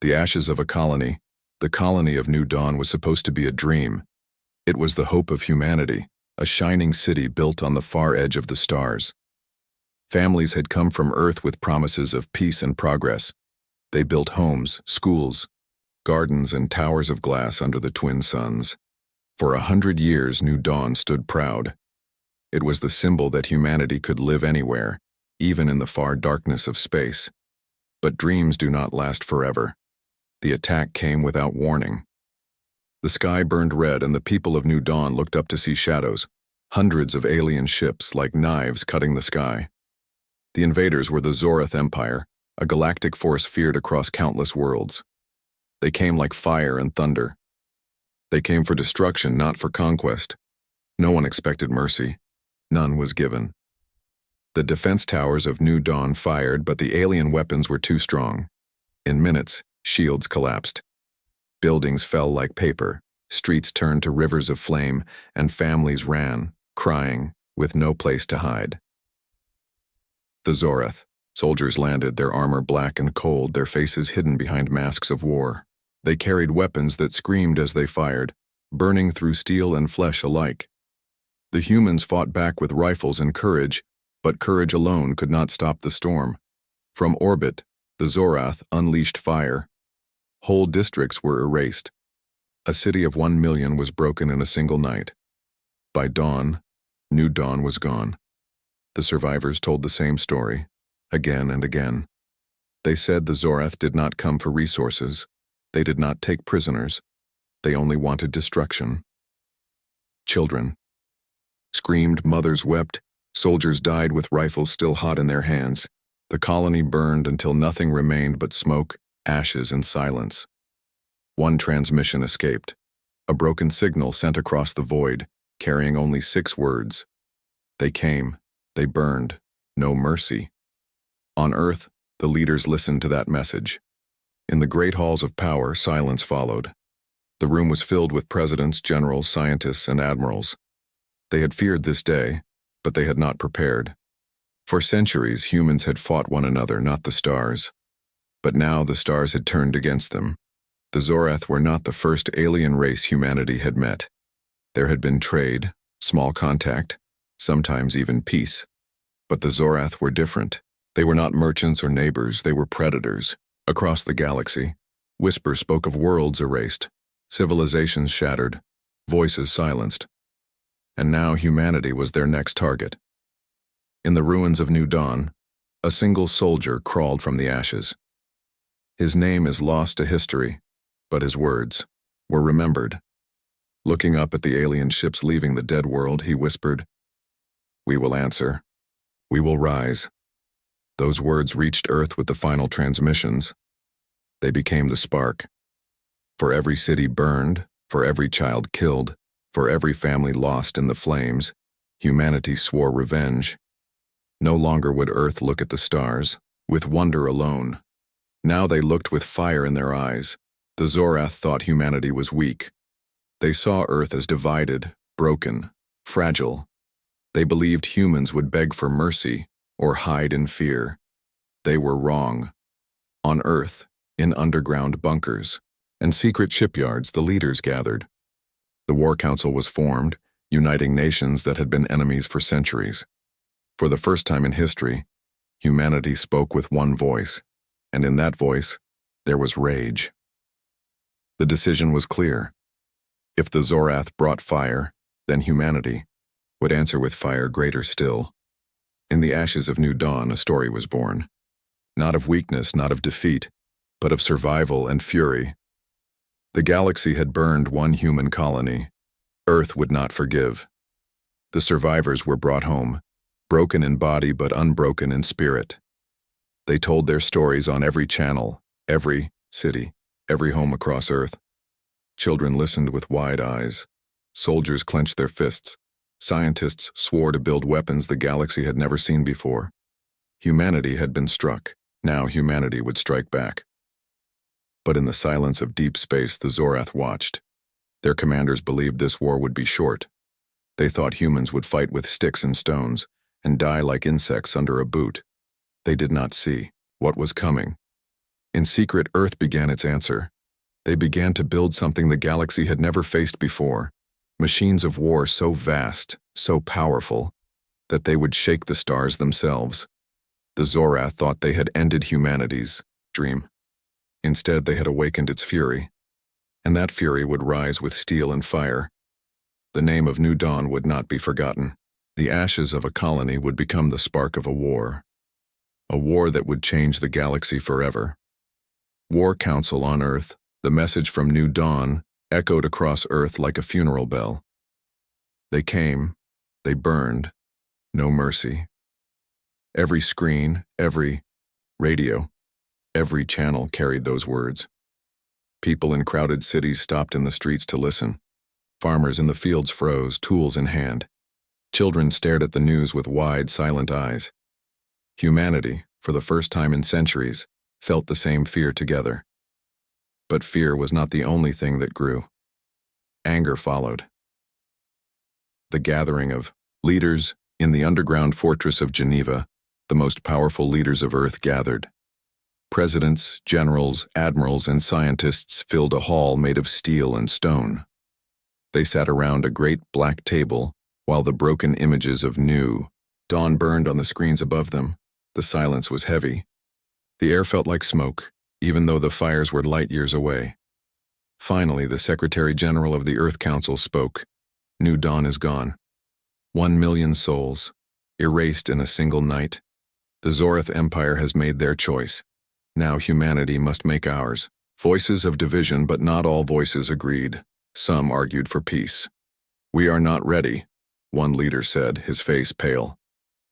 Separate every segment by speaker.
Speaker 1: The ashes of a colony, the colony of New Dawn, was supposed to be a dream. It was the hope of humanity, a shining city built on the far edge of the stars. Families had come from Earth with promises of peace and progress. They built homes, schools, gardens, and towers of glass under the twin suns. For 100 years, New Dawn stood proud. It was the symbol that humanity could live anywhere, even in the far darkness of space. But dreams do not last forever. The attack came without warning. The sky burned red, and the people of New Dawn looked up to see shadows, hundreds of alien ships like knives cutting the sky. The invaders were the Zorath Empire, a galactic force feared across countless worlds. They came like fire and thunder. They came for destruction, not for conquest. No one expected mercy. None was given. The defense towers of New Dawn fired, but the alien weapons were too strong. In minutes, shields collapsed. Buildings fell like paper, streets turned to rivers of flame, and families ran, crying, with no place to hide. The Zorath. Soldiers landed, their armor black and cold, their faces hidden behind masks of war. They carried weapons that screamed as they fired, burning through steel and flesh alike. The humans fought back with rifles and courage, but courage alone could not stop the storm. From orbit, the Zorath unleashed fire. Whole districts were erased. A city of 1 million was broken in a single night. By dawn, New Dawn was gone. The survivors told the same story, again and again. They said the Zorath did not come for resources. They did not take prisoners. They only wanted destruction. Children screamed, mothers wept, soldiers died with rifles still hot in their hands. The colony burned until nothing remained but smoke, ashes, and silence. One transmission escaped, a broken signal sent across the void, carrying only 6 words. They came, they burned, no mercy. On Earth, the leaders listened to that message. In the great halls of power, silence followed. The room was filled with presidents, generals, scientists, and admirals. They had feared this day, but they had not prepared. For centuries, humans had fought one another, not the stars. But now the stars had turned against them. The Zorath were not the first alien race humanity had met. There had been trade, small contact, sometimes even peace. But the Zorath were different. They were not merchants or neighbors, they were predators. Across the galaxy, whispers spoke of worlds erased, civilizations shattered, voices silenced. And now humanity was their next target. In the ruins of New Dawn, a single soldier crawled from the ashes. His name is lost to history, but his words were remembered. Looking up at the alien ships leaving the dead world, he whispered, "We will answer. We will rise." Those words reached Earth with the final transmissions. They became the spark. For every city burned, for every child killed, for every family lost in the flames, humanity swore revenge. No longer would Earth look at the stars, with wonder alone. Now they looked with fire in their eyes. The Zorath thought humanity was weak. They saw Earth as divided, broken, fragile. They believed humans would beg for mercy or hide in fear. They were wrong. On Earth, in underground bunkers and secret shipyards, the leaders gathered. The War Council was formed, uniting nations that had been enemies for centuries. For the first time in history, humanity spoke with one voice, and in that voice, there was rage. The decision was clear. If the Zorath brought fire, then humanity would answer with fire greater still. In the ashes of New Dawn, a story was born. Not of weakness, not of defeat, but of survival and fury. The galaxy had burned one human colony. Earth would not forgive. The survivors were brought home, broken in body but unbroken in spirit. They told their stories on every channel, every city, every home across Earth. Children listened with wide eyes. Soldiers clenched their fists. Scientists swore to build weapons the galaxy had never seen before. Humanity had been struck. Now humanity would strike back. But in the silence of deep space, the Zorath watched. Their commanders believed this war would be short. They thought humans would fight with sticks and stones and die like insects under a boot. They did not see what was coming. In secret, Earth began its answer. They began to build something the galaxy had never faced before, machines of war so vast, so powerful, that they would shake the stars themselves. The Zorath thought they had ended humanity's dream. Instead, they had awakened its fury, and that fury would rise with steel and fire. The name of New Dawn would not be forgotten. The ashes of a colony would become the spark of a war that would change the galaxy forever. War Council on Earth, the message from New Dawn echoed across Earth like a funeral bell. They came, they burned, no mercy. Every screen, every radio, every channel carried those words. People in crowded cities stopped in the streets to listen. Farmers in the fields froze, tools in hand. Children stared at the news with wide, silent eyes. Humanity, for the first time in centuries, felt the same fear together. But fear was not the only thing that grew. Anger followed. The gathering of leaders in the underground fortress of Geneva, the most powerful leaders of Earth gathered. Presidents, generals, admirals, and scientists filled a hall made of steel and stone. They sat around a great black table while the broken images of New Dawn burned on the screens above them. The silence was heavy. The air felt like smoke, even though the fires were light years away. Finally, the Secretary General of the Earth Council spoke. New Dawn is gone. 1 million souls, erased in a single night. The Zorath Empire has made their choice. Now humanity must make ours. Voices of division, but not all voices agreed. Some argued for peace. We are not ready, one leader said, his face pale.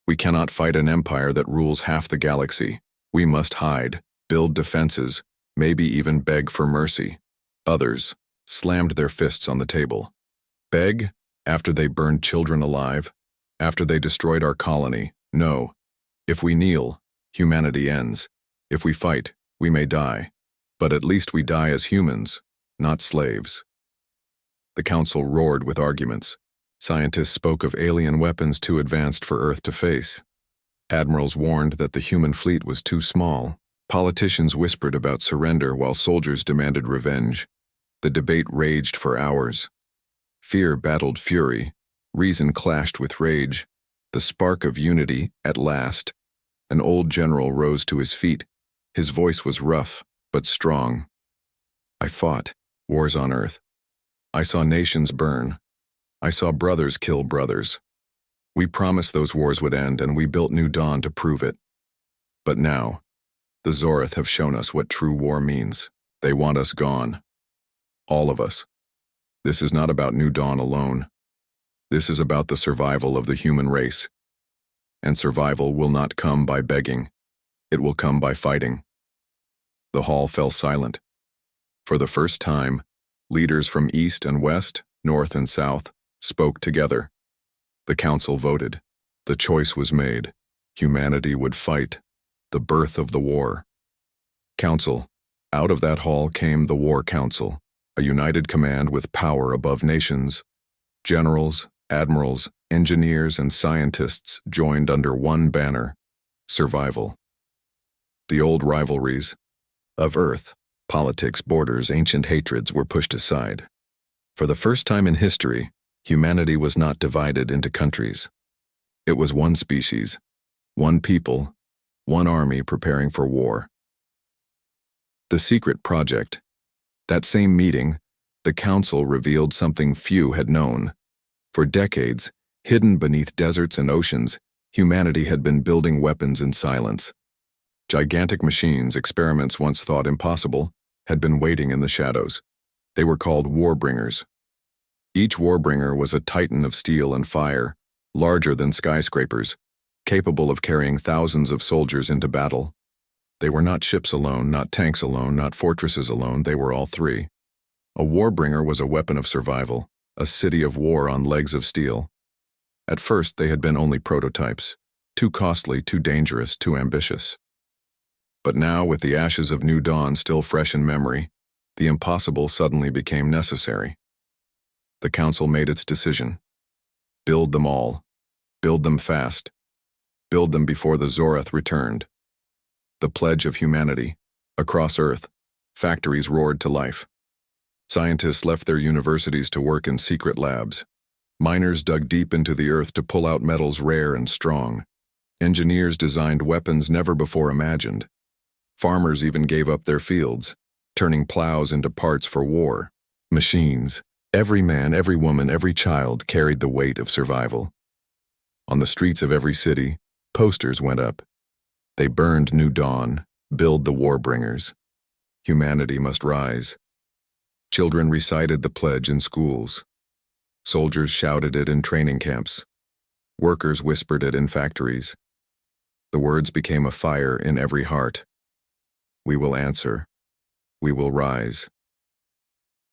Speaker 1: We cannot fight an empire that rules half the galaxy. We must hide, build defenses, maybe even beg for mercy. Others slammed their fists on the table. Beg? After they burned children alive? After they destroyed our colony? No. If we kneel, humanity ends. If we fight, we may die. But at least we die as humans, not slaves. The council roared with arguments. Scientists spoke of alien weapons too advanced for Earth to face. Admirals warned that the human fleet was too small. Politicians whispered about surrender while soldiers demanded revenge. The debate raged for hours. Fear battled fury. Reason clashed with rage. The spark of unity, at last. An old general rose to his feet. His voice was rough, but strong. I fought wars on Earth. I saw nations burn. I saw brothers kill brothers. We promised those wars would end, and we built New Dawn to prove it. But now, the Zorath have shown us what true war means. They want us gone. All of us. This is not about New Dawn alone. This is about the survival of the human race. And survival will not come by begging. It will come by fighting. The hall fell silent. For the first time, leaders from east and west, north and south, spoke together. The council voted. The choice was made. Humanity would fight. The birth of the war. Council. Out of that hall came the War Council, a united command with power above nations. Generals, admirals, engineers, and scientists joined under one banner: survival. The old rivalries of Earth, politics, borders, ancient hatreds were pushed aside. For the first time in history, humanity was not divided into countries. It was one species, one people, one army preparing for war. The secret project. That same meeting, the council revealed something few had known. For decades, hidden beneath deserts and oceans, humanity had been building weapons in silence. Gigantic machines, experiments once thought impossible, had been waiting in the shadows. They were called Warbringers. Each Warbringer was a titan of steel and fire, larger than skyscrapers, capable of carrying thousands of soldiers into battle. They were not ships alone, not tanks alone, not fortresses alone, they were all three. A Warbringer was a weapon of survival, a city of war on legs of steel. At first, they had been only prototypes, too costly, too dangerous, too ambitious. But now, with the ashes of New Dawn still fresh in memory, the impossible suddenly became necessary. The council made its decision. Build them all. Build them fast. Build them before the Zorath returned. The pledge of humanity, Across Earth, factories roared to life. Scientists left their universities to work in secret labs. Miners dug deep into the earth to pull out metals rare and strong. Engineers designed weapons never before imagined. Farmers even gave up their fields, turning plows into parts for war. Machines, every man, every woman, every child carried the weight of survival. On the streets of every city, posters went up. They burned New Dawn, build the Warbringers. Humanity must rise. Children recited the pledge in schools. Soldiers shouted it in training camps. Workers whispered it in factories. The words became a fire in every heart. We will answer. We will rise.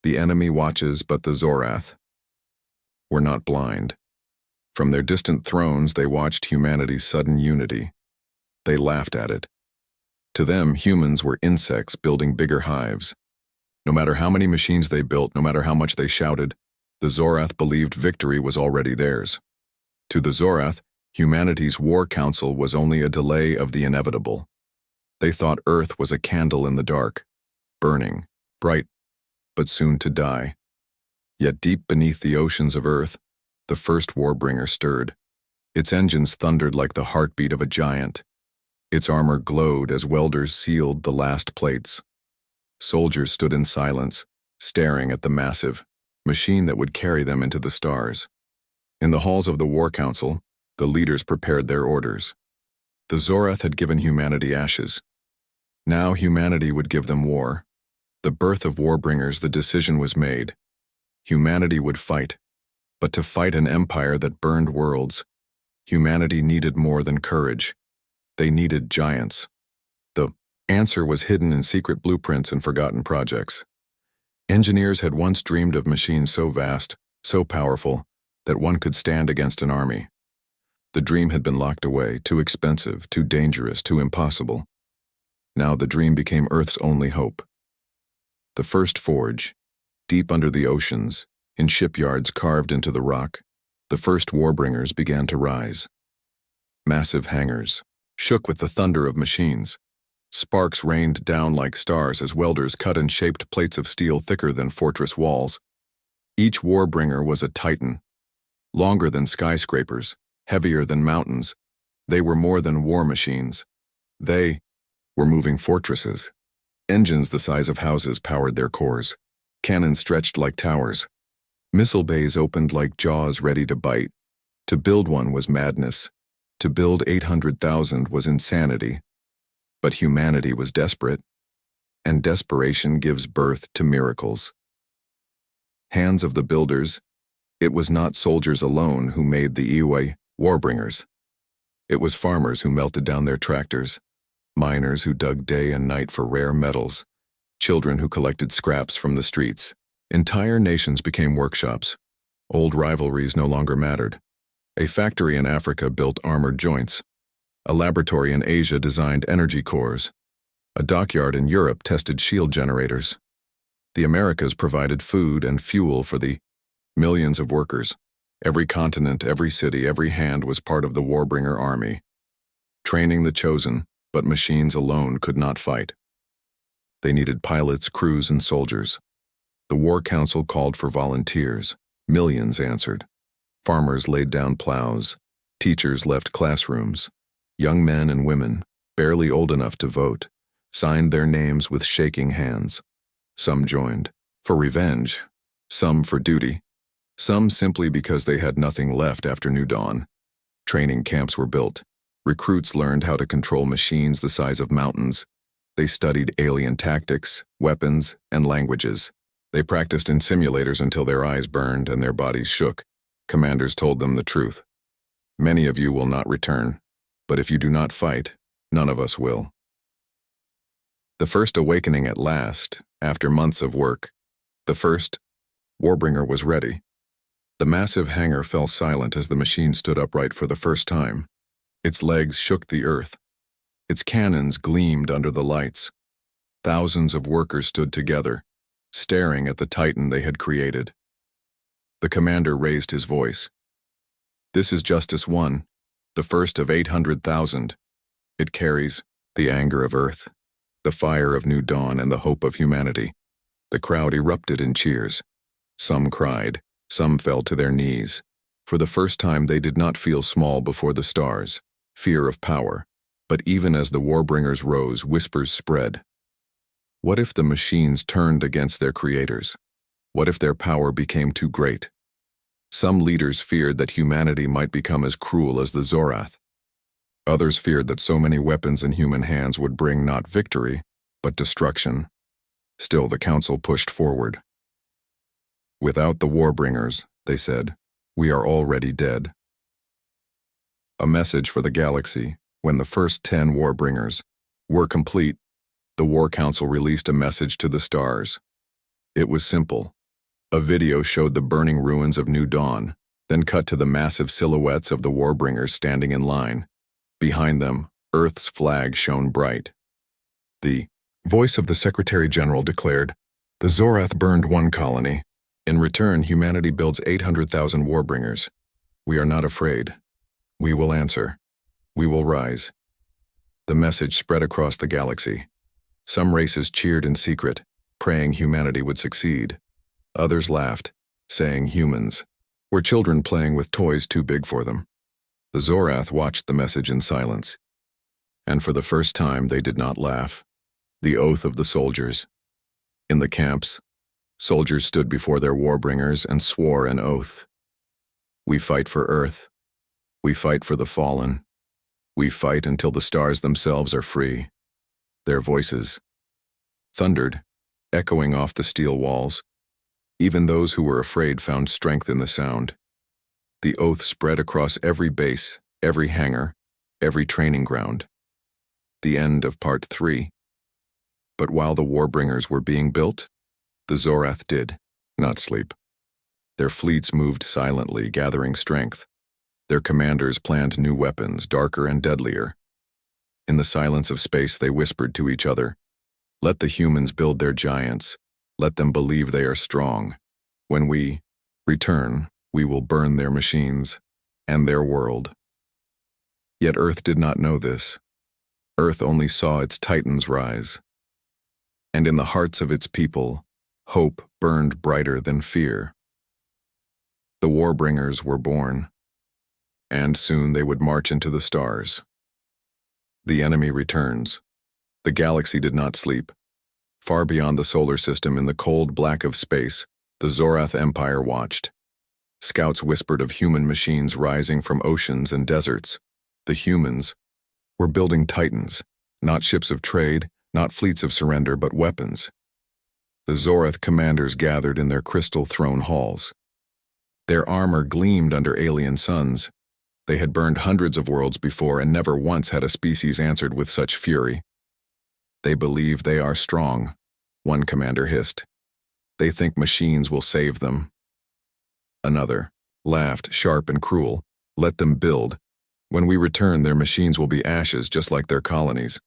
Speaker 1: The enemy watches, but the Zorath were not blind. From their distant thrones, they watched humanity's sudden unity. They laughed at it. To them, humans were insects building bigger hives. No matter how many machines they built, no matter how much they shouted, the Zorath believed victory was already theirs. To the Zorath, humanity's war council was only a delay of the inevitable. They thought Earth was a candle in the dark, burning, bright, but soon to die. Yet deep beneath the oceans of Earth, the first Warbringer stirred. Its engines thundered like the heartbeat of a giant. Its armor glowed as welders sealed the last plates. Soldiers stood in silence, staring at the massive machine that would carry them into the stars. In the halls of the War Council, the leaders prepared their orders. The Zorath had given humanity ashes. Now humanity would give them war. The birth of Warbringers, the decision was made. Humanity would fight. But to fight an empire that burned worlds, humanity needed more than courage. They needed giants. The answer was hidden in secret blueprints and forgotten projects. Engineers had once dreamed of machines so vast, so powerful, that one could stand against an army. The dream had been locked away, too expensive, too dangerous, too impossible. Now the dream became Earth's only hope. The first forge, deep under the oceans, in shipyards carved into the rock, the first Warbringers began to rise. Massive hangars shook with the thunder of machines. Sparks rained down like stars as welders cut and shaped plates of steel thicker than fortress walls. Each Warbringer was a titan, longer than skyscrapers, heavier than mountains. They were more than war machines. They were moving fortresses. Engines the size of houses powered their cores. Cannons stretched like towers. Missile bays opened like jaws ready to bite. To build one was madness. To build 800,000 was insanity. But humanity was desperate, and desperation gives birth to miracles. Hands of the builders, it was not soldiers alone who made the HFY Warbringers. It was farmers who melted down their tractors, miners who dug day and night for rare metals, children who collected scraps from the streets. Entire nations became workshops. Old rivalries no longer mattered. A factory in Africa built armored joints. A laboratory in Asia designed energy cores. A dockyard in Europe tested shield generators. The Americas provided food and fuel for the millions of workers. Every continent, every city, every hand was part of the Warbringer army. Training the chosen, but machines alone could not fight. They needed pilots, crews, and soldiers. The War Council called for volunteers. Millions answered. Farmers laid down plows. Teachers left classrooms. Young men and women, barely old enough to vote, signed their names with shaking hands. Some joined for revenge, some for duty, some simply because they had nothing left after New Dawn. Training camps were built. Recruits learned how to control machines the size of mountains. They studied alien tactics, weapons, and languages. They practiced in simulators until their eyes burned and their bodies shook. Commanders told them the truth. Many of you will not return. But if you do not fight, none of us will. The first awakening at last, after months of work. The first Warbringer was ready. The massive hangar fell silent as the machine stood upright for the first time. Its legs shook the earth. Its cannons gleamed under the lights. Thousands of workers stood together, staring at the titan they had created. The commander raised his voice. This is Justice 1. The first of 800,000. It carries the anger of Earth, the fire of new dawn and the hope of humanity. The crowd erupted in cheers. Some cried, some fell to their knees. For the first time they did not feel small before the stars, fear of power. But even as the Warbringers rose, whispers spread. What if the machines turned against their creators? What if their power became too great? Some leaders feared that humanity might become as cruel as the Zorath. Others feared that so many weapons in human hands would bring not victory, but destruction. Still, the council pushed forward. Without the Warbringers, they said, we are already dead. A message for the galaxy. When the first 10 Warbringers were complete, the War Council released a message to the stars. It was simple. A video showed the burning ruins of New Dawn, then cut to the massive silhouettes of the Warbringers standing in line. Behind them, Earth's flag shone bright. The voice of the Secretary General declared, "The Zorath burned one colony. In return, humanity builds 800,000 Warbringers. We are not afraid. We will answer. We will rise." The message spread across the galaxy. Some races cheered in secret, praying humanity would succeed. Others laughed, saying humans were children playing with toys too big for them. The Zorath watched the message in silence. And for the first time they did not laugh. The oath of the soldiers. In the camps, soldiers stood before their Warbringers and swore an oath. We fight for Earth. We fight for the fallen. We fight until the stars themselves are free. Their voices thundered, echoing off the steel walls. Even those who were afraid found strength in the sound. The oath spread across every base, every hangar, every training ground. The end of Part 3. But while the Warbringers were being built, the Zorath did not sleep. Their fleets moved silently, gathering strength. Their commanders planned new weapons, darker and deadlier. In the silence of space, they whispered to each other, "Let the humans build their giants. Let them believe they are strong. When we return, we will burn their machines and their world." Yet Earth did not know this. Earth only saw its titans rise. And in the hearts of its people, hope burned brighter than fear. The Warbringers were born. And soon they would march into the stars. The enemy returns. The galaxy did not sleep. Far beyond the solar system, in the cold black of space, the Zorath Empire watched. Scouts whispered of human machines rising from oceans and deserts. The humans were building titans, not ships of trade, not fleets of surrender, but weapons. The Zorath commanders gathered in their crystal throne halls. Their armor gleamed under alien suns. They had burned hundreds of worlds before, and never once had a species answered with such fury. "They believe they are strong," one commander hissed. "They think machines will save them." Another laughed, sharp and cruel. "Let them build. When we return, their machines will be ashes, just like their colonies."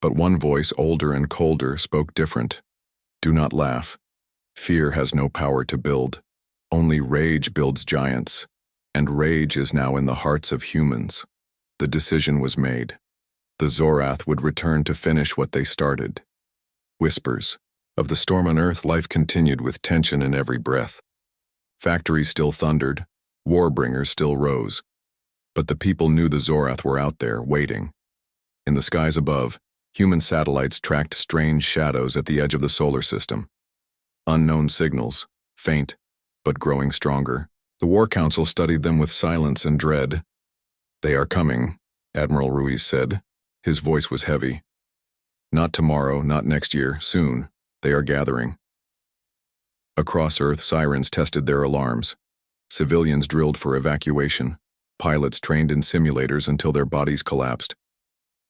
Speaker 1: But one voice, older and colder, spoke different. "Do not laugh. Fear has no power to build. Only rage builds giants. And rage is now in the hearts of humans." The decision was made. The Zorath would return to finish what they started. Whispers of the storm on Earth, life continued with tension in every breath. Factories still thundered, Warbringers still rose. But the people knew the Zorath were out there, waiting. In the skies above, human satellites tracked strange shadows at the edge of the solar system. Unknown signals, faint, but growing stronger. The War Council studied them with silence and dread. "They are coming," Admiral Ruiz said. His voice was heavy. "Not tomorrow, not next year, soon. They are gathering." Across Earth, sirens tested their alarms. Civilians drilled for evacuation. Pilots trained in simulators until their bodies collapsed.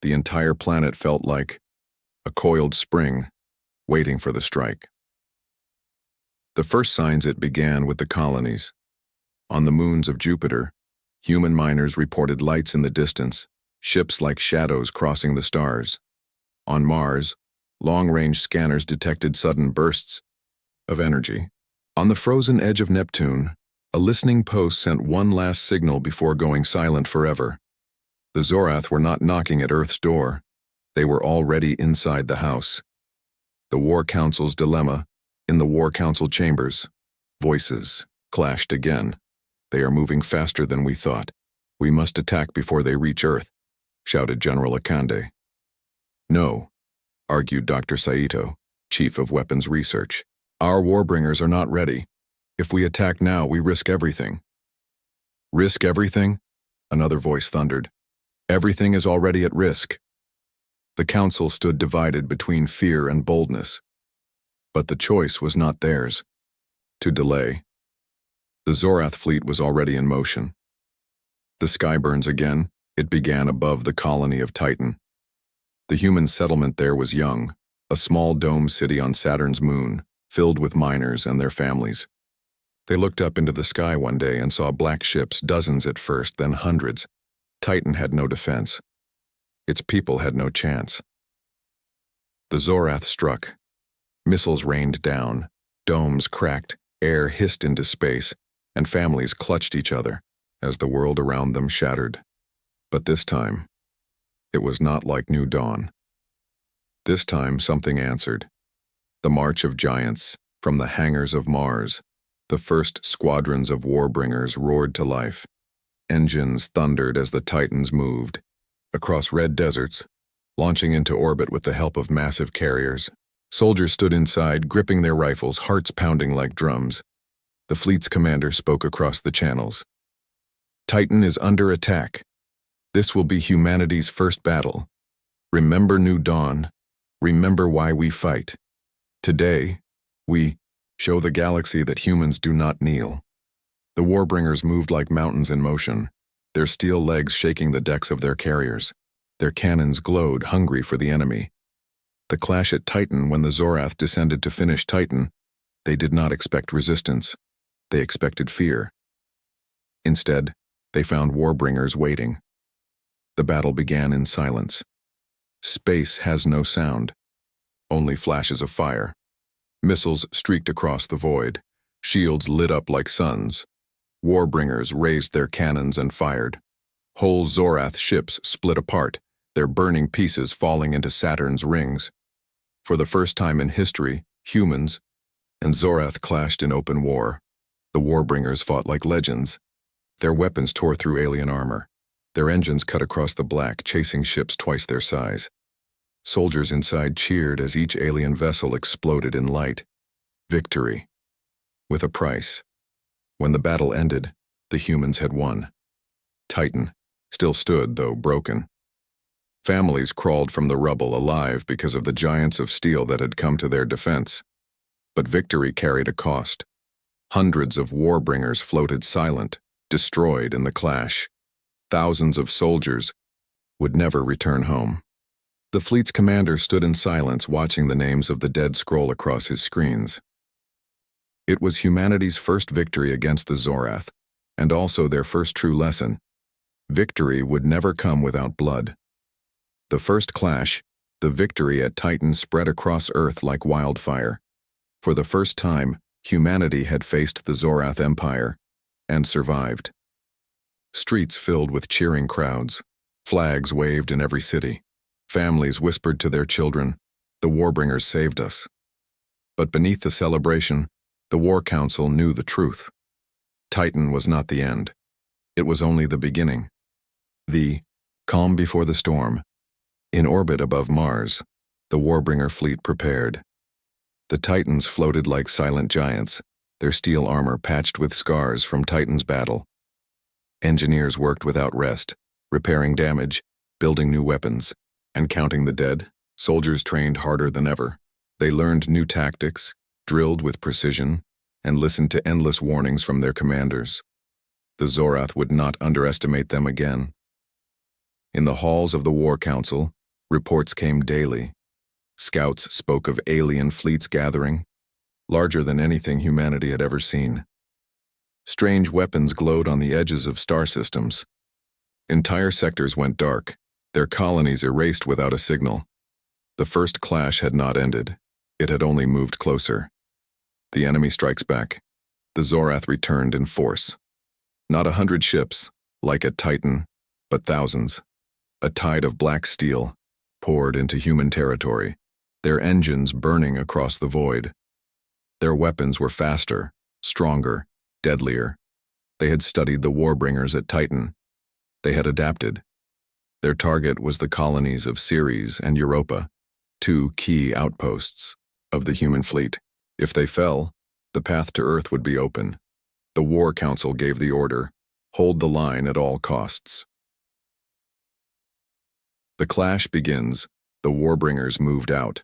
Speaker 1: The entire planet felt like a coiled spring, waiting for the strike. The first signs it began with the colonies. On the moons of Jupiter, human miners reported lights in the distance, ships like shadows crossing the stars. On Mars, long-range scanners detected sudden bursts of energy. On the frozen edge of Neptune, a listening post sent one last signal before going silent forever. The Zorath were not knocking at Earth's door. They were already inside the house. The War Council's dilemma, in the War Council chambers. Voices clashed again. They are moving faster than we thought. We must attack before they reach Earth, shouted General Akande. No, argued Dr. Saito, Chief of Weapons Research. Our Warbringers are not ready. If we attack now, we risk everything. Risk everything? Another voice thundered. Everything is already at risk. The council stood divided between fear and boldness. But the choice was not theirs. To delay. The Zorath fleet was already in motion. The sky burns again. It began above the colony of Titan. The human settlement there was young, a small dome city on Saturn's moon, filled with miners and their families. They looked up into the sky one day and saw black ships, dozens at first, then hundreds. Titan had no defense. Its people had no chance. The Zorath struck. Missiles rained down, domes cracked, air hissed into space, and families clutched each other as the world around them shattered. But this time, it was not like New Dawn. This time something answered. The march of giants from the hangars of Mars. The first squadrons of Warbringers roared to life. Engines thundered as the Titans moved. Across red deserts, launching into orbit with the help of massive carriers. Soldiers stood inside, gripping their rifles, hearts pounding like drums. The fleet's commander spoke across the channels. Titan is under attack. This will be humanity's first battle. Remember New Dawn. Remember why we fight. Today, we show the galaxy that humans do not kneel. The Warbringers moved like mountains in motion, their steel legs shaking the decks of their carriers. Their cannons glowed, hungry for the enemy. The clash at Titan, when the Zorath descended to finish Titan, they did not expect resistance. They expected fear. Instead, they found Warbringers waiting. The battle began in silence. Space has no sound, only flashes of fire. Missiles streaked across the void. Shields lit up like suns. Warbringers raised their cannons and fired. Whole Zorath ships split apart, their burning pieces falling into Saturn's rings. For the first time in history, humans and Zorath clashed in open war. The Warbringers fought like legends. Their weapons tore through alien armor. Their engines cut across the black, chasing ships twice their size. Soldiers inside cheered as each alien vessel exploded in light. Victory. With a price. When the battle ended, the humans had won. Titan still stood, though broken. Families crawled from the rubble alive because of the giants of steel that had come to their defense. But victory carried a cost. Hundreds of Warbringers floated silent, destroyed in the clash. Thousands of soldiers would never return home. The fleet's commander stood in silence, watching the names of the dead scroll across his screens. It was humanity's first victory against the Zorath, and also their first true lesson. Victory would never come without blood. The first clash, the victory at Titan, spread across Earth like wildfire. For the first time, humanity had faced the Zorath Empire, and survived. Streets filled with cheering crowds. Flags waved in every city. Families whispered to their children, "The Warbringers saved us." But beneath the celebration, the War Council knew the truth. Titan was not the end. It was only the beginning. The calm before the storm. In orbit above Mars, the Warbringer fleet prepared. The Titans floated like silent giants, their steel armor patched with scars from Titan's battle. Engineers worked without rest, repairing damage, building new weapons, and counting the dead. Soldiers trained harder than ever. They learned new tactics, drilled with precision, and listened to endless warnings from their commanders. The Zorath would not underestimate them again. In the halls of the War Council, reports came daily. Scouts spoke of alien fleets gathering, larger than anything humanity had ever seen. Strange weapons glowed on the edges of star systems. Entire sectors went dark, their colonies erased without a signal. The first clash had not ended. It had only moved closer. The enemy strikes back. The Zorath returned in force. Not 100 ships, like at Titan, but thousands. A tide of black steel, poured into human territory, their engines burning across the void. Their weapons were faster, stronger, deadlier. They had studied the Warbringers at Titan. They had adapted. Their target was the colonies of Ceres and Europa, two key outposts of the human fleet. If they fell, the path to Earth would be open. The War Council gave the order, hold the line at all costs. The clash begins. The Warbringers moved out.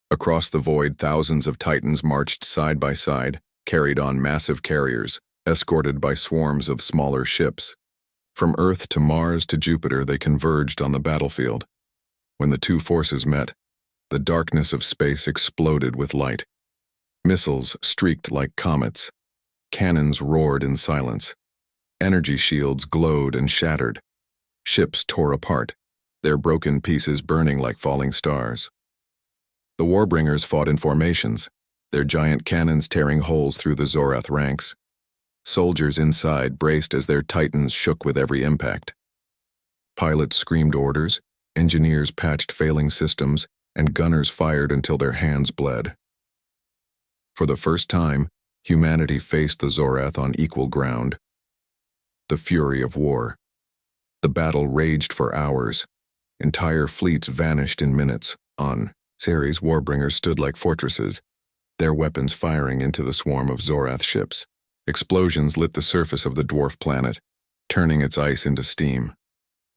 Speaker 1: Across the void, thousands of Titans marched side by side, carried on massive carriers, escorted by swarms of smaller ships. From Earth to Mars to Jupiter, they converged on the battlefield. When the two forces met, the darkness of space exploded with light. Missiles streaked like comets. Cannons roared in silence. Energy shields glowed and shattered. Ships tore apart, their broken pieces burning like falling stars. The Warbringers fought in formations, their giant cannons tearing holes through the Zorath ranks. Soldiers inside braced as their Titans shook with every impact. Pilots screamed orders, engineers patched failing systems, and gunners fired until their hands bled. For the first time, humanity faced the Zorath on equal ground. The fury of war. The battle raged for hours. Entire fleets vanished in minutes. On Ceres, Warbringers stood like fortresses, their weapons firing into the swarm of Zorath ships. Explosions lit the surface of the dwarf planet, turning its ice into steam.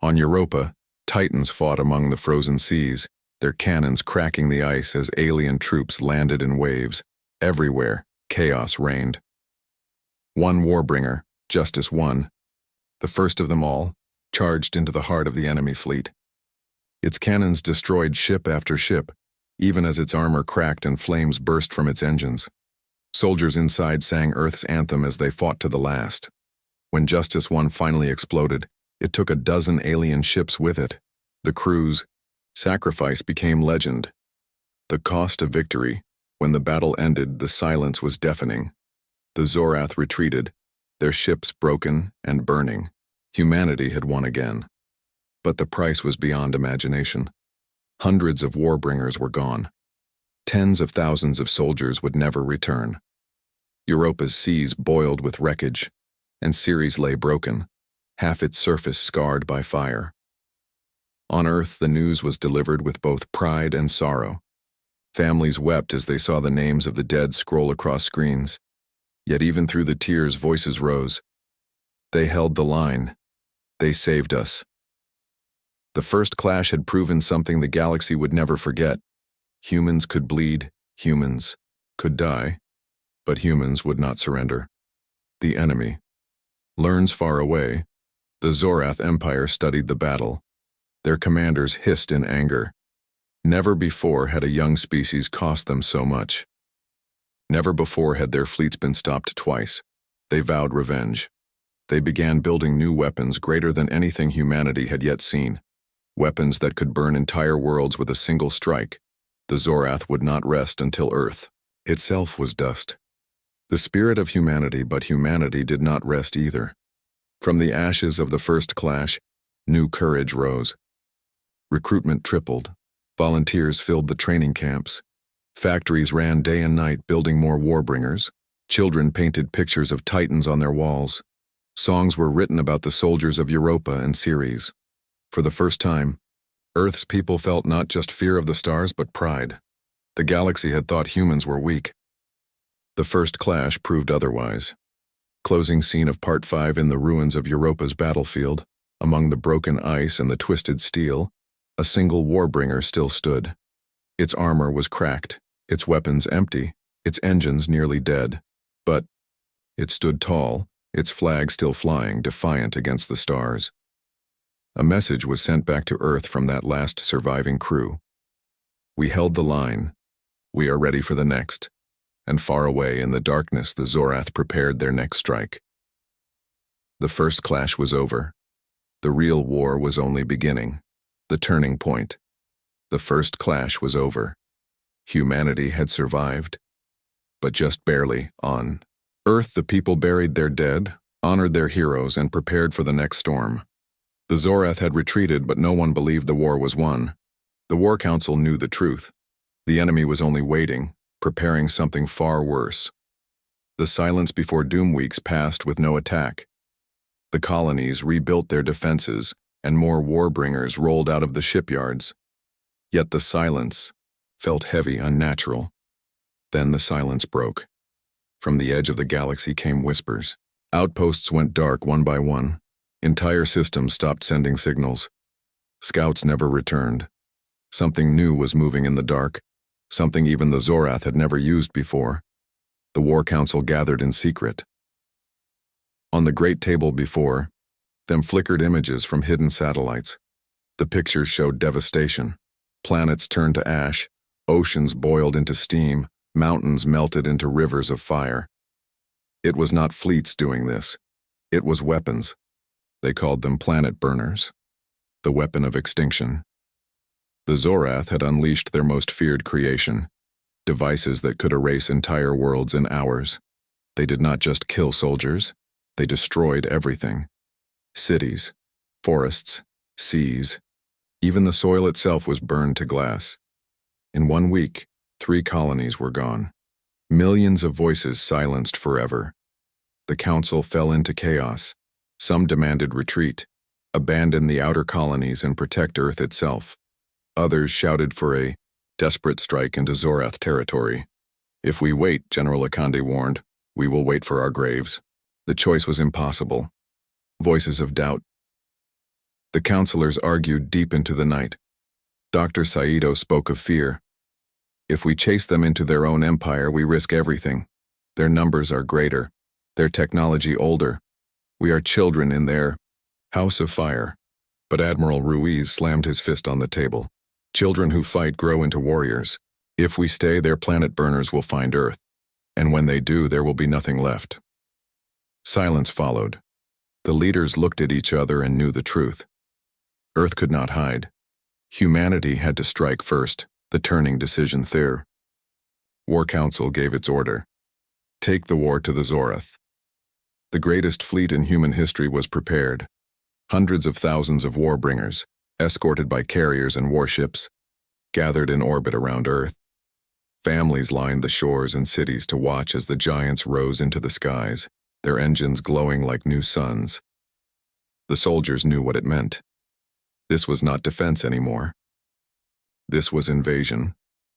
Speaker 1: On Europa, Titans fought among the frozen seas, their cannons cracking the ice as alien troops landed in waves. Everywhere, chaos reigned. One Warbringer, Justice 1, the first of them all, charged into the heart of the enemy fleet. Its cannons destroyed ship after ship, even as its armor cracked and flames burst from its engines. Soldiers inside sang Earth's anthem as they fought to the last. When Justice 1 finally exploded, it took a dozen alien ships with it. The crew's sacrifice became legend. The cost of victory. When the battle ended, the silence was deafening. The Zorath retreated, their ships broken and burning. Humanity had won again. But the price was beyond imagination. Hundreds of Warbringers were gone. Tens of thousands of soldiers would never return. Europa's seas boiled with wreckage, and Ceres lay broken, half its surface scarred by fire. On Earth, the news was delivered with both pride and sorrow. Families wept as they saw the names of the dead scroll across screens. Yet even through the tears, voices rose. They held the line. They saved us. The first clash had proven something the galaxy would never forget. Humans could bleed, humans could die, but humans would not surrender. The enemy learns far away. The Zorath Empire studied the battle. Their commanders hissed in anger. Never before had a young species cost them so much. Never before had their fleets been stopped twice. They vowed revenge. They began building new weapons greater than anything humanity had yet seen. Weapons that could burn entire worlds with a single strike. The Zorath would not rest until Earth itself was dust. The spirit of humanity, but humanity did not rest either. From the ashes of the first clash, new courage rose. Recruitment tripled. Volunteers filled the training camps. Factories ran day and night building more Warbringers. Children painted pictures of Titans on their walls. Songs were written about the soldiers of Europa and Ceres. For the first time, Earth's people felt not just fear of the stars, but pride. The galaxy had thought humans were weak. The first clash proved otherwise. Closing scene of Part 5 in the ruins of Europa's battlefield, among the broken ice and the twisted steel, a single Warbringer still stood. Its armor was cracked, its weapons empty, its engines nearly dead. But it stood tall, its flag still flying, defiant against the stars. A message was sent back to Earth from that last surviving crew. We held the line. We are ready for the next. And far away in the darkness, the Zorath prepared their next strike. The first clash was over. The real war was only beginning. The turning point. The first clash was over. Humanity had survived. But just barely. On Earth, the people buried their dead, honored their heroes, and prepared for the next storm. The Zorath had retreated, but no one believed the war was won. The War Council knew the truth. The enemy was only waiting, preparing something far worse. The silence before Doom Weeks passed with no attack. The colonies rebuilt their defenses, and more Warbringers rolled out of the shipyards. Yet the silence felt heavy, unnatural. Then the silence broke. From the edge of the galaxy came whispers. Outposts went dark one by one. Entire systems stopped sending signals. Scouts never returned. Something new was moving in the dark, something even the Zorath had never used before. The War Council gathered in secret. On the great table before them flickered images from hidden satellites. The pictures showed devastation. Planets turned to ash, oceans boiled into steam, mountains melted into rivers of fire. It was not fleets doing this. It was weapons. They called them planet burners. The weapon of extinction. The Zorath had unleashed their most feared creation, devices that could erase entire worlds in hours. They did not just kill soldiers, they destroyed everything. Cities, forests, seas, even the soil itself was burned to glass. In 1 week, 3 colonies were gone. Millions of voices silenced forever. The council fell into chaos. Some demanded retreat, abandon the outer colonies and protect Earth itself. Others shouted for a desperate strike into Zorath territory. If we wait, General Akande warned, we will wait for our graves. The choice was impossible. Voices of doubt. The counselors argued deep into the night. Dr. Saito spoke of fear. If we chase them into their own empire, we risk everything. Their numbers are greater, their technology older. We are children in their house of fire. But Admiral Ruiz slammed his fist on the table. Children who fight grow into warriors. If we stay, their planet burners will find Earth. And when they do, there will be nothing left. Silence followed. The leaders looked at each other and knew the truth. Earth could not hide. Humanity had to strike first, the turning decision there. War Council gave its order. Take the war to the Zorath. The greatest fleet in human history was prepared. Hundreds of thousands of Warbringers, escorted by carriers and warships, gathered in orbit around Earth. Families lined the shores and cities to watch as the giants rose into the skies, their engines glowing like new suns. The soldiers knew what it meant. This was not defense anymore. This was invasion.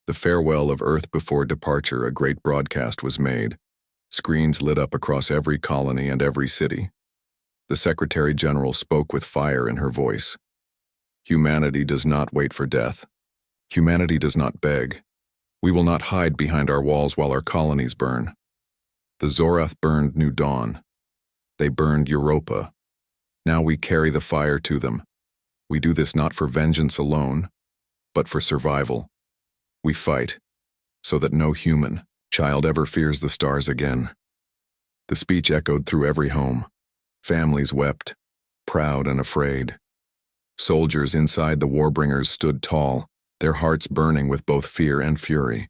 Speaker 1: The farewell of Earth before departure, a great broadcast was made. Screens lit up across every colony and every city. The Secretary General spoke with fire in her voice. Humanity does not wait for death. Humanity does not beg. We will not hide behind our walls while our colonies burn. The Zorath burned New Dawn. They burned Europa. Now we carry the fire to them. We do this not for vengeance alone, but for survival. We fight, so that no human child ever fears the stars again. The speech echoed through every home. Families wept, proud and afraid. Soldiers inside the Warbringers stood tall, their hearts burning with both fear and fury.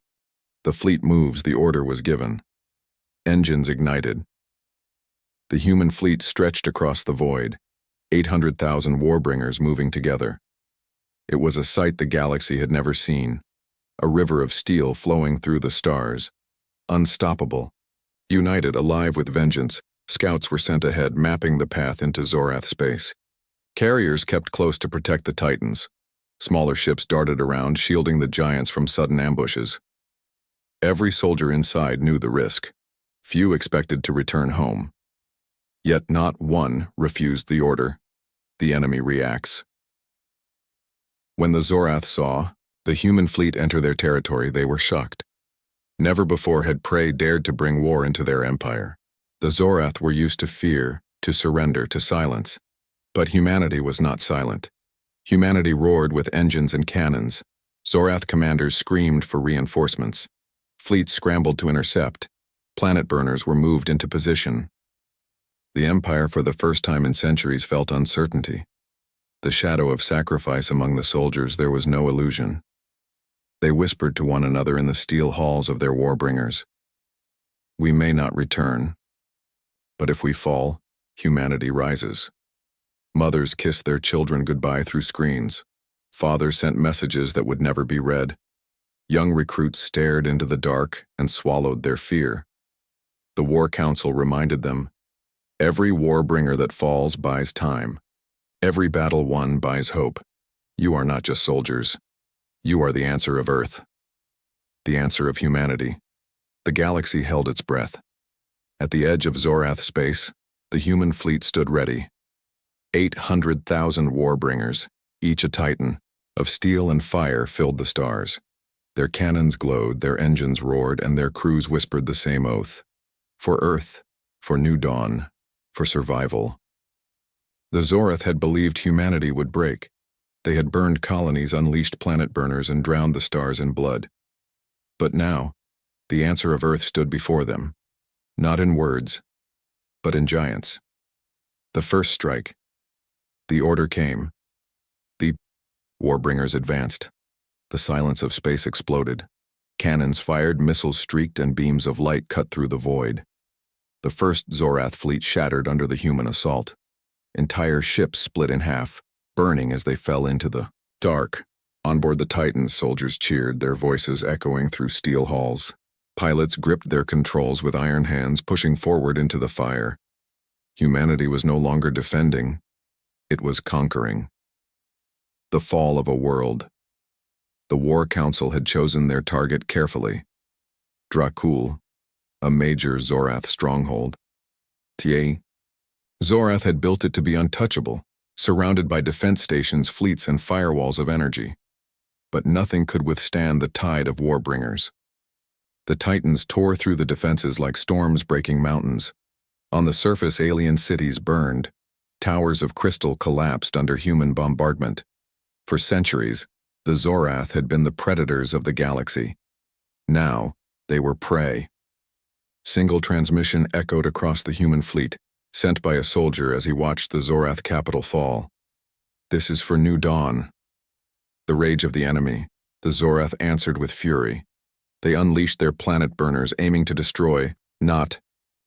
Speaker 1: The fleet moves, the order was given. Engines ignited. The human fleet stretched across the void, 800,000 Warbringers moving together. It was a sight the galaxy had never seen, a river of steel flowing through the stars. Unstoppable. United, alive with vengeance, scouts were sent ahead, mapping the path into Zorath space. Carriers kept close to protect the Titans. Smaller ships darted around, shielding the giants from sudden ambushes. Every soldier inside knew the risk. Few expected to return home. Yet not one refused the order. The enemy reacts. When the Zorath saw the human fleet enter their territory, they were shocked. Never before had prey dared to bring war into their empire. The Zorath were used to fear, to surrender, to silence. But humanity was not silent. Humanity roared with engines and cannons. Zorath commanders screamed for reinforcements. Fleets scrambled to intercept. Planet burners were moved into position. The Empire, for the first time in centuries, felt uncertainty. The shadow of sacrifice among the soldiers, there was no illusion. They whispered to one another in the steel halls of their Warbringers. We may not return, but if we fall, humanity rises. Mothers kissed their children goodbye through screens. Fathers sent messages that would never be read. Young recruits stared into the dark and swallowed their fear. The War Council reminded them, every warbringer that falls buys time. Every battle won buys hope. You are not just soldiers. You are the answer of Earth. The answer of humanity. The galaxy held its breath. At the edge of Zorath space, the human fleet stood ready. 800,000 warbringers, each a titan, of steel and fire filled the stars. Their cannons glowed, their engines roared, and their crews whispered the same oath. For Earth, for new dawn, for survival. The Zorath had believed humanity would break. They had burned colonies, unleashed planet burners, and drowned the stars in blood. But now, the answer of Earth stood before them, not in words, but in giants. The first strike. The order came. The Warbringers advanced. The silence of space exploded. Cannons fired, missiles streaked, and beams of light cut through the void. The first Zorath fleet shattered under the human assault. Entire ships split in half, burning as they fell into the dark. On board the Titans, soldiers cheered, their voices echoing through steel halls. Pilots gripped their controls with iron hands, pushing forward into the fire. Humanity was no longer defending. It was conquering. The fall of a world. The War Council had chosen their target carefully. Dracul, a major Zorath stronghold. Zorath had built it to be untouchable, surrounded by defense stations, fleets, and firewalls of energy. But nothing could withstand the tide of Warbringers. The Titans tore through the defenses like storms breaking mountains. On the surface, alien cities burned. Towers of crystal collapsed under human bombardment. For centuries, the Zorath had been the predators of the galaxy. Now, they were prey. Single transmission echoed across the human fleet, sent by a soldier as he watched the Zorath capital fall. This is for new dawn. The rage of the enemy, the Zorath answered with fury. They unleashed their planet burners, aiming to destroy, not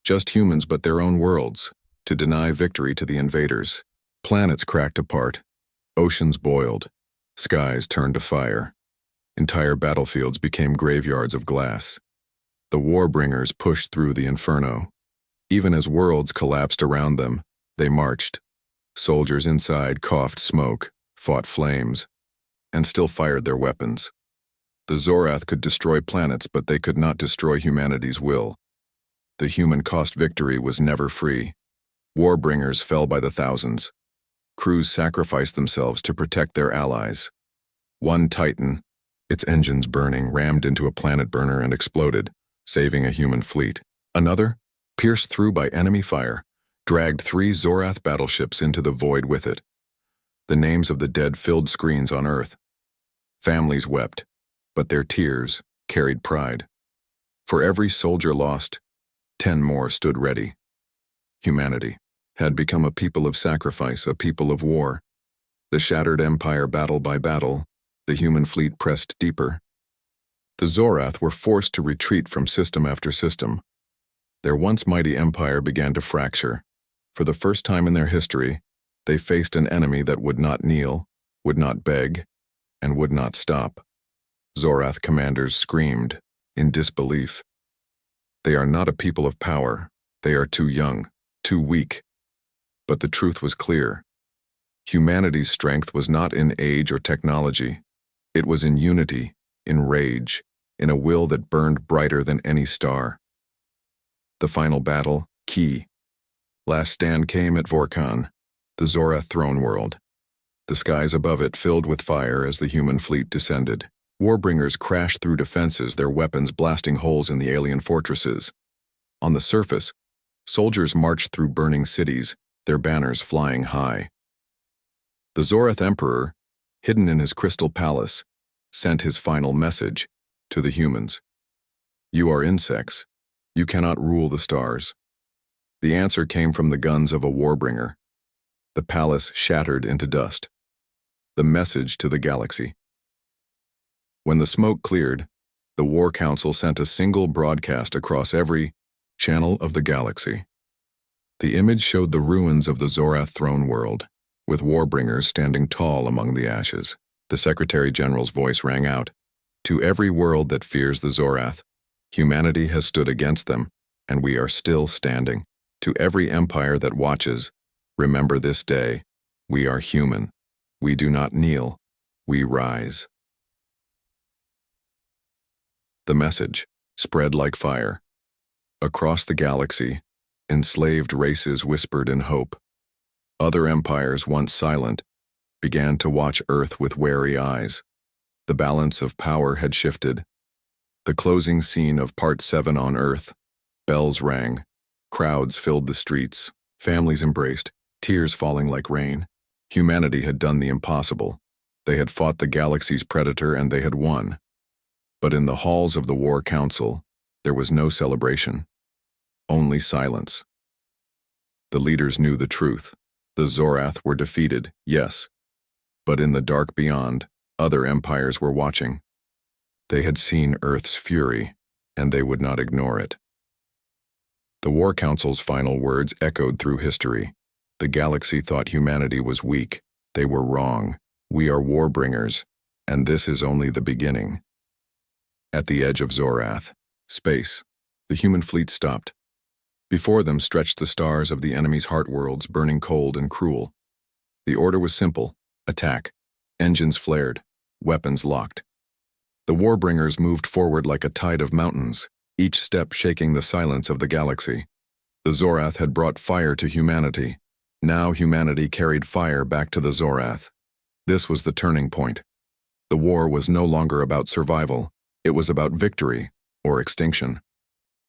Speaker 1: just humans but their own worlds, to deny victory to the invaders. Planets cracked apart. Oceans boiled. Skies turned to fire. Entire battlefields became graveyards of glass. The Warbringers pushed through the inferno. Even as worlds collapsed around them, they marched. Soldiers inside coughed smoke, fought flames, and still fired their weapons. The Zorath could destroy planets, but they could not destroy humanity's will. The human-cost victory was never free. Warbringers fell by the thousands. Crews sacrificed themselves to protect their allies. One Titan, its engines burning, rammed into a planet burner and exploded, saving a human fleet. Another, pierced through by enemy fire, dragged 3 Zorath battleships into the void with it. The names of the dead filled screens on Earth. Families wept, but their tears carried pride. For every soldier lost, 10 more stood ready. Humanity had become a people of sacrifice, a people of war. The shattered empire, battle by battle, the human fleet pressed deeper. The Zorath were forced to retreat from system after system. Their once mighty empire began to fracture. For the first time in their history, they faced an enemy that would not kneel, would not beg, and would not stop. Zorath commanders screamed in disbelief. They are not a people of power. They are too young, too weak. But the truth was clear. Humanity's strength was not in age or technology. It was in unity, in rage, in a will that burned brighter than any star. The final battle, key. Last stand came at Vorkan, the Zorath throne world. The skies above it filled with fire as the human fleet descended. Warbringers crashed through defenses, their weapons blasting holes in the alien fortresses. On the surface, soldiers marched through burning cities, their banners flying high. The Zorath Emperor, hidden in his crystal palace, sent his final message to the humans. You are insects. You cannot rule the stars. The answer came from the guns of a Warbringer. The palace shattered into dust. The message to the galaxy. When the smoke cleared, the War Council sent a single broadcast across every channel of the galaxy. The image showed the ruins of the Zorath throne world, with Warbringers standing tall among the ashes. The Secretary General's voice rang out. To every world that fears the Zorath, humanity has stood against them, and we are still standing. To every empire that watches, remember this day. We are human. We do not kneel. We rise. The message spread like fire. Across the galaxy, enslaved races whispered in hope. Other empires, once silent, began to watch Earth with wary eyes. The balance of power had shifted. The closing scene of Part 7 on Earth. Bells rang. Crowds filled the streets. Families embraced, tears falling like rain. Humanity had done the impossible. They had fought the galaxy's predator and they had won. But in the halls of the War Council, there was no celebration. Only silence. The leaders knew the truth. The Zorath were defeated, yes. But in the dark beyond, other empires were watching. They had seen Earth's fury, and they would not ignore it. The War Council's final words echoed through history. The galaxy thought humanity was weak. They were wrong. We are Warbringers, and this is only the beginning. At the edge of Zorath, space, the human fleet stopped. Before them stretched the stars of the enemy's heart worlds, burning cold and cruel. The order was simple: attack. Engines flared, weapons locked. The Warbringers moved forward like a tide of mountains, each step shaking the silence of the galaxy. The Zorath had brought fire to humanity. Now humanity carried fire back to the Zorath. This was the turning point. The war was no longer about survival. It was about victory or extinction.